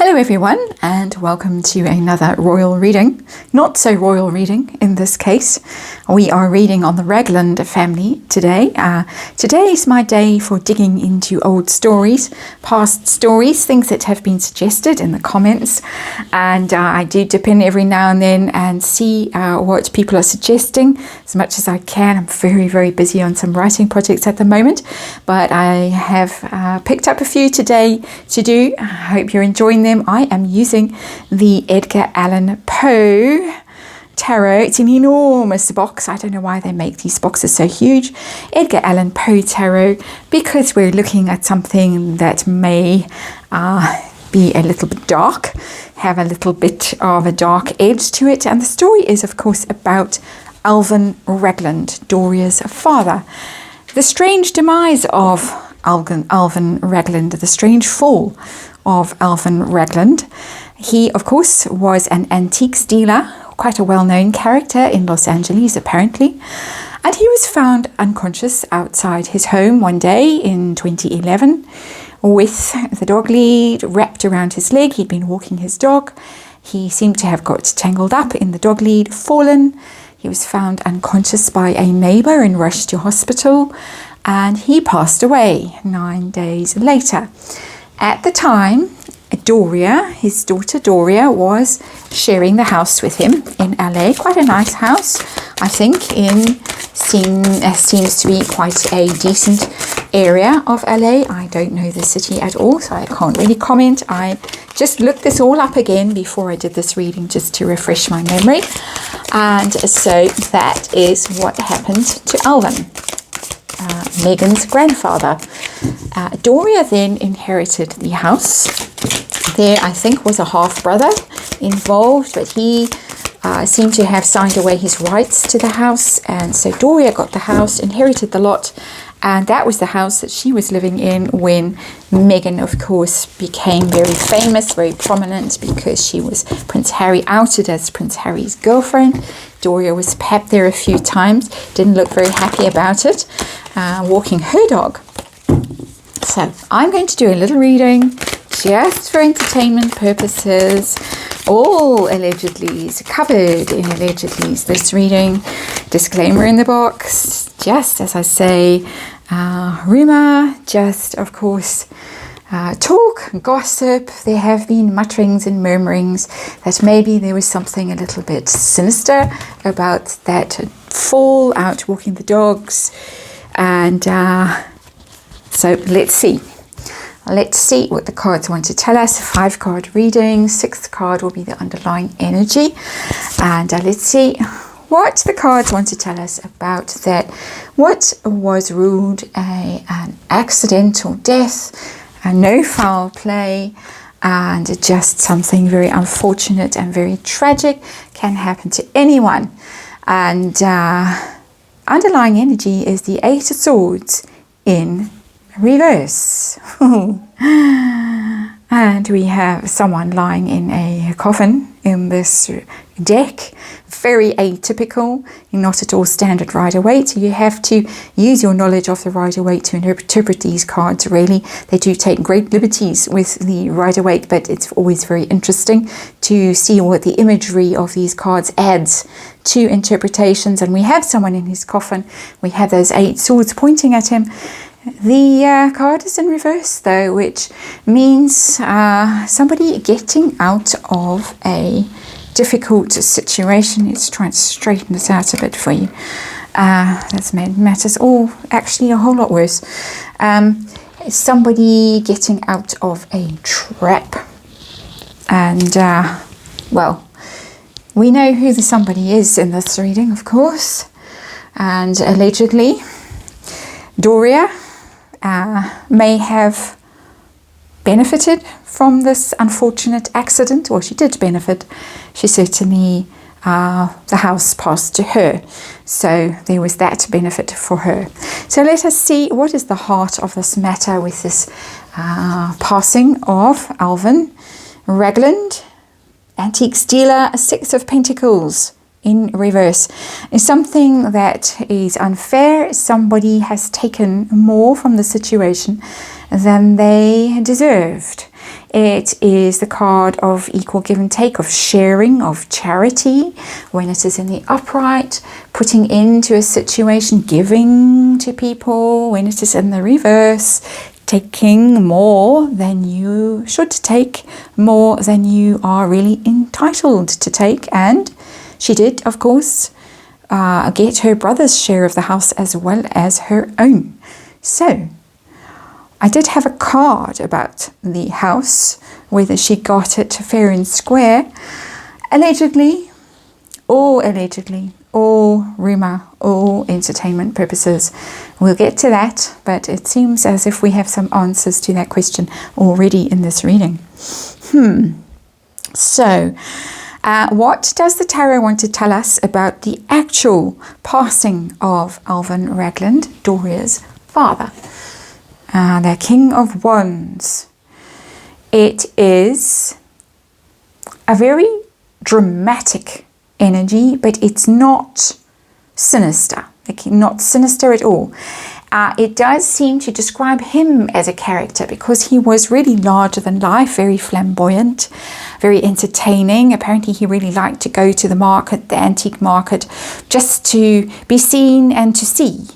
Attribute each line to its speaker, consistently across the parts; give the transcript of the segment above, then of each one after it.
Speaker 1: Hello everyone, and welcome to another royal reading. Not so royal reading in this case. We are reading on the Ragland family today. Today is my day for digging into old stories, past stories, things that have been suggested in the comments. And I do dip in every now and then and see what people are suggesting as much as I can. I'm very, very busy on some writing projects at the moment, but I have picked up a few today to do. I hope you're enjoying them. I am using the Edgar Allan Poe tarot. It's an enormous box. I don't know why they make these boxes so huge. Edgar Allan Poe tarot, because we're looking at something that may be a little bit dark, have a little bit of a dark edge to it. And the story is, of course, about Alvin Ragland, Doria's father. The strange demise of Alvin Ragland, the strange fall of Alvin Ragland. He, of course, was an antiques dealer, quite a well-known character in Los Angeles, apparently. And he was found unconscious outside his home one day in 2011 with the dog lead wrapped around his leg. He'd been walking his dog. He seemed to have got tangled up in the dog lead, fallen. He was found unconscious by a neighbor and rushed to hospital, and he passed away 9 days later. At the time, Doria, his daughter Doria, was sharing the house with him in LA. Quite a nice house, I think, seems to be quite a decent area of LA. I don't know the city at all, so I can't really comment. I just looked this all up again before I did this reading just to refresh my memory. And so that is what happened to Alvin, Megan's grandfather. Doria then inherited the house. There, I think, was a half-brother involved, but he seemed to have signed away his rights to the house, and so Doria got the house, inherited the lot, and that was the house that she was living in when Megan, of course, became very famous, very prominent, because she was Prince Harry, outed as Prince Harry's girlfriend. Doria was pepped there a few times, didn't look very happy about it, walking her dog. So I'm going to do a little reading just for entertainment purposes. All allegedlys, covered in allegedlys, this reading. Disclaimer in the box, just as I say, rumor, just of course talk, gossip. There have been mutterings and murmurings that maybe there was something a little bit sinister about that fall out walking the dogs. And so let's see. Let's see what the cards want to tell us. 5-card reading. 6th card will be the underlying energy. And let's see what the cards want to tell us about that. What was ruled an accidental death, no foul play, and just something very unfortunate and very tragic can happen to anyone. And underlying energy is the 8 of Swords in reverse. And we have someone lying in a coffin in this deck. Very atypical, not at all standard Rider-Waite. So you have to use your knowledge of the Rider-Waite to interpret these cards, really. They do take great liberties with the Rider-Waite, but it's always very interesting to see what the imagery of these cards adds to interpretations. And we have someone in his coffin. We have those 8 swords pointing at him. The card is in reverse, though, which means somebody getting out of a difficult situation. Let's try and straighten this out a bit for you. That's made matters all actually a whole lot worse. Somebody getting out of a trap. And, well, we know who the somebody is in this reading, of course. And allegedly, Doria may have benefited from this unfortunate accident, or she did benefit. She certainly, the house passed to her, so there was that benefit for her. So let us see what is the heart of this matter with this passing of Alvin Ragland, antiques dealer, a 6 of Pentacles in reverse. Is something that is unfair. Somebody has taken more from the situation than they deserved. It is the card of equal give and take, of sharing, of charity. When it is in the upright, putting into a situation, giving to people. When it is in the reverse, taking more than you should take, more than you are really entitled to take. And she did, of course, get her brother's share of the house as well as her own. So I did have a card about the house, whether she got it fair and square. Allegedly, all rumour, all entertainment purposes. We'll get to that, but it seems as if we have some answers to that question already in this reading. So, what does the tarot want to tell us about the actual passing of Alvin Ragland, Doria's father? The King of Wands. It is a very dramatic energy, but it's not sinister. Not sinister at all. It does seem to describe him as a character because he was really larger than life, very flamboyant, very entertaining. Apparently he really liked to go to the market, the antique market, just to be seen and to see,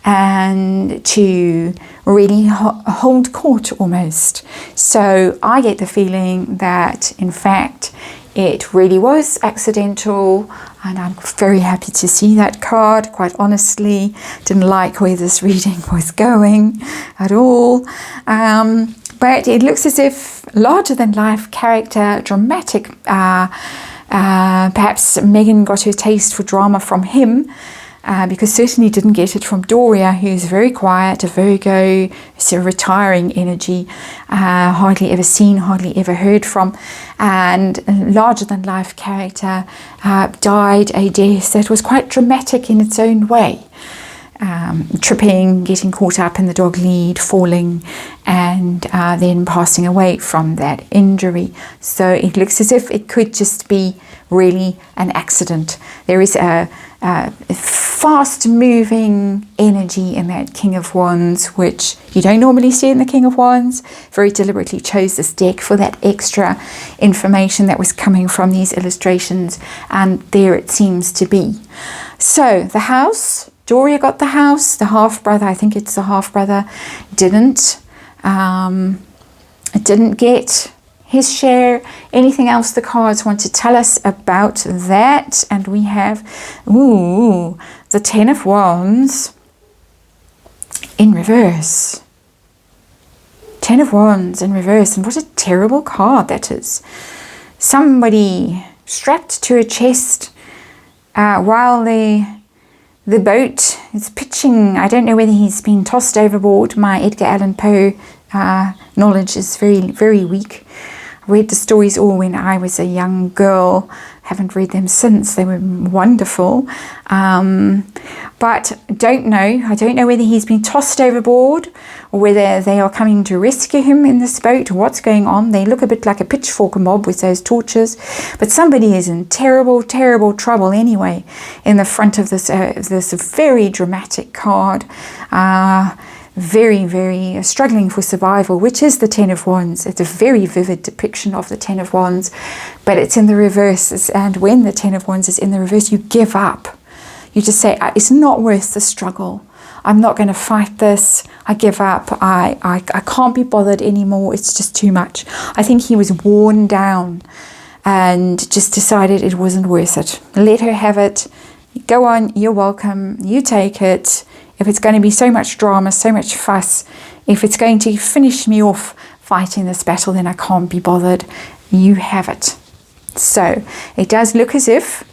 Speaker 1: and to really hold court almost. So I get the feeling that in fact it really was accidental, and I'm very happy to see that card, quite honestly. Didn't like where this reading was going at all. But it looks as if larger than life character, dramatic. Perhaps Megan got her taste for drama from him, because certainly didn't get it from Doria, who's very quiet, a Virgo, it's a retiring energy, hardly ever seen, hardly ever heard from, and larger than life character, died a death that was quite dramatic in its own way. Tripping, getting caught up in the dog lead, falling, and then passing away from that injury. So it looks as if it could just be really an accident. There is a fast-moving energy in that King of Wands, which you don't normally see in the King of Wands. Very deliberately chose this deck for that extra information that was coming from these illustrations, and there it seems to be. So the house, Doria got the house, the half-brother, I think it's the half-brother, didn't get his share. Anything else the cards want to tell us about that? And we have, the Ten of Wands in reverse. Ten of Wands in reverse, and what a terrible card that is. Somebody strapped to a chest while the boat is pitching. I don't know whether he's been tossed overboard. My Edgar Allan Poe knowledge is very, very weak. I read the stories all when I was a young girl. Haven't read them since. They were wonderful. But don't know. I don't know whether he's been tossed overboard or whether they are coming to rescue him in this boat. What's going on? They look a bit like a pitchfork mob with those torches. But somebody is in terrible, terrible trouble anyway in the front of this very dramatic card. Very, very struggling for survival, which is the Ten of Wands. It's a very vivid depiction of the Ten of Wands, but it's in the reverse. And when the Ten of Wands is in the reverse, you give up. You just say, it's not worth the struggle. I'm not going to fight this. I give up. I can't be bothered anymore. It's just too much. I think he was worn down and just decided it wasn't worth it. Let her have it. Go on. You're welcome. You take it. If it's going to be so much drama, so much fuss, if it's going to finish me off fighting this battle, then I can't be bothered. You have it. So it does look as if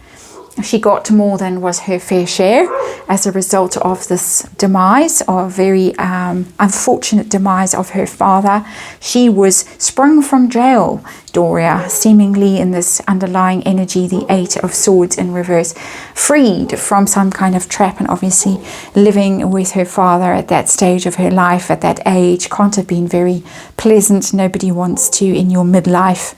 Speaker 1: she got more than was her fair share as a result of this demise, or very unfortunate demise of her father. She was sprung from jail Doria, seemingly in this underlying energy, the Eight of Swords in reverse, freed from some kind of trap, and obviously living with her father at that stage of her life, at that age, can't have been very pleasant. Nobody wants to, in your midlife,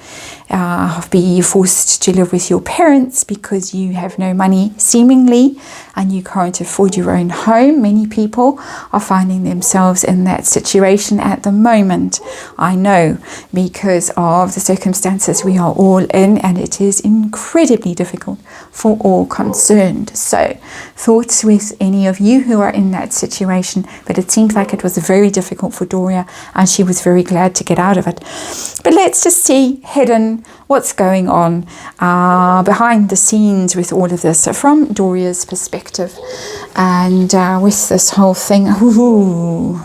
Speaker 1: be forced to live with your parents because you have no money, seemingly, and you can't afford your own home. Many people are finding themselves in that situation at the moment. I know, because of the circumstances we are all in, and it is incredibly difficult for all concerned. So, thoughts with any of you who are in that situation, but it seems like it was very difficult for Doria, and she was very glad to get out of it. But let's just see hidden what's going on behind the scenes with all of this from Doria's perspective, and with this whole thing. Ooh.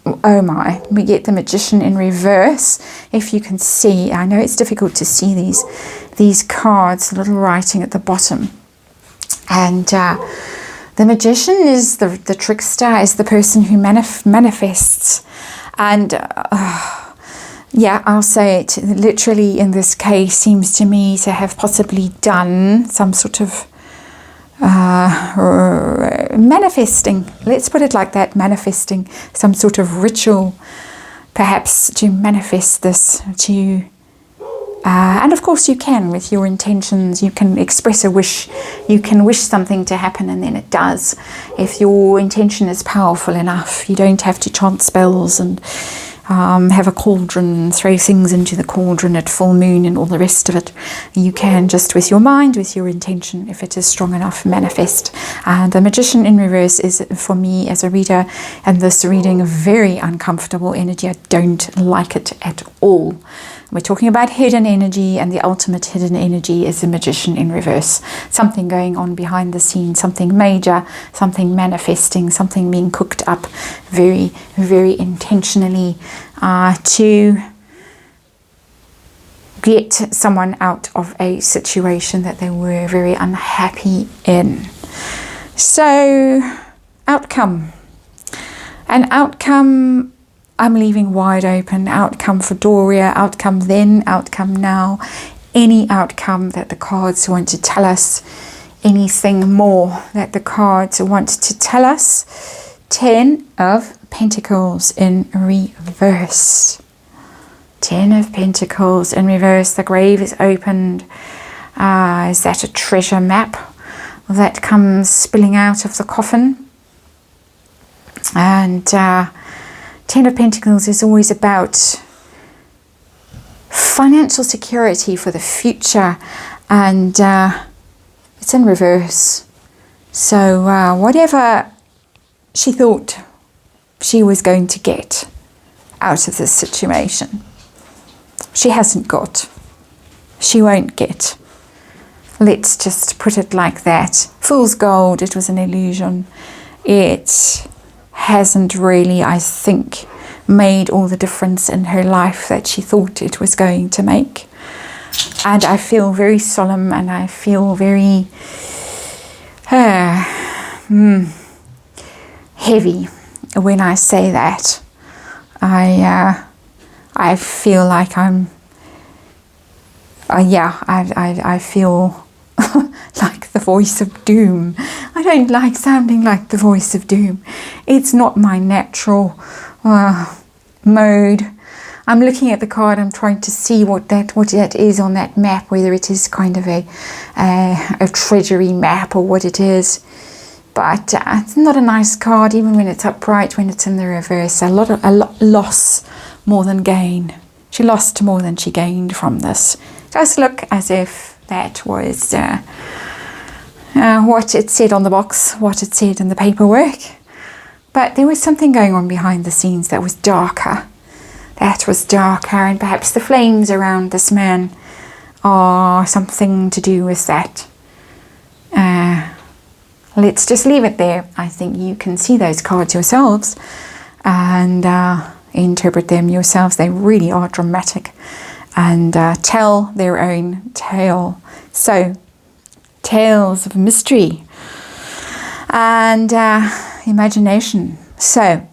Speaker 1: Oh my, we get the Magician in reverse. If you can see, I know it's difficult to see these cards, little writing at the bottom. And the Magician is the trickster, is the person who manifests. And yeah, I'll say it, literally in this case seems to me to have possibly done some sort of manifesting, let's put it like that, manifesting some sort of ritual, perhaps to manifest this, to and of course you can, with your intentions, you can express a wish, you can wish something to happen and then it does. If your intention is powerful enough, you don't have to chant spells and have a cauldron, throw things into the cauldron at full moon and all the rest of it. You can just, with your mind, with your intention, if it is strong enough, manifest. And the Magician in reverse is, for me as a reader, and this reading, a very uncomfortable energy. I don't like it at all. We're talking about hidden energy, and the ultimate hidden energy is the Magician in reverse. Something going on behind the scenes, something major, something manifesting, something being cooked up very, very intentionally to get someone out of a situation that they were very unhappy in. So, outcome. An outcome I'm leaving wide open. Outcome for Doria, outcome then, outcome now. Any outcome that the cards want to tell us, anything more that the cards want to tell us. 10 of Pentacles in reverse. 10 of Pentacles in reverse. The grave is opened. Is that a treasure map that comes spilling out of the coffin? And 10 of Pentacles is always about financial security for the future, and it's in reverse. So whatever she thought she was going to get out of this situation, she hasn't got. She won't get. Let's just put it like that. Fool's gold, it was an illusion. It hasn't really, I think, made all the difference in her life that she thought it was going to make. And I feel very solemn, and I feel very heavy when I say that. I feel like I'm I feel like the voice of doom. I don't like sounding like the voice of doom. It's not my natural mode. I'm looking at the card. I'm trying to see what that is on that map, whether it is kind of a treasury map or what it is. But it's not a nice card, even when it's upright. When it's in the reverse, a lot loss more than gain. She lost more than she gained from this. It does look as if that was what it said on the box, what it said in the paperwork. But there was something going on behind the scenes that was darker. That was darker, and perhaps the flames around this man are something to do with that. Let's just leave it there. I think you can see those cards yourselves and interpret them yourselves. They really are dramatic and tell their own tale. So, tales of mystery and imagination. So,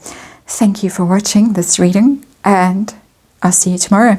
Speaker 1: thank you for watching this reading, and I'll see you tomorrow.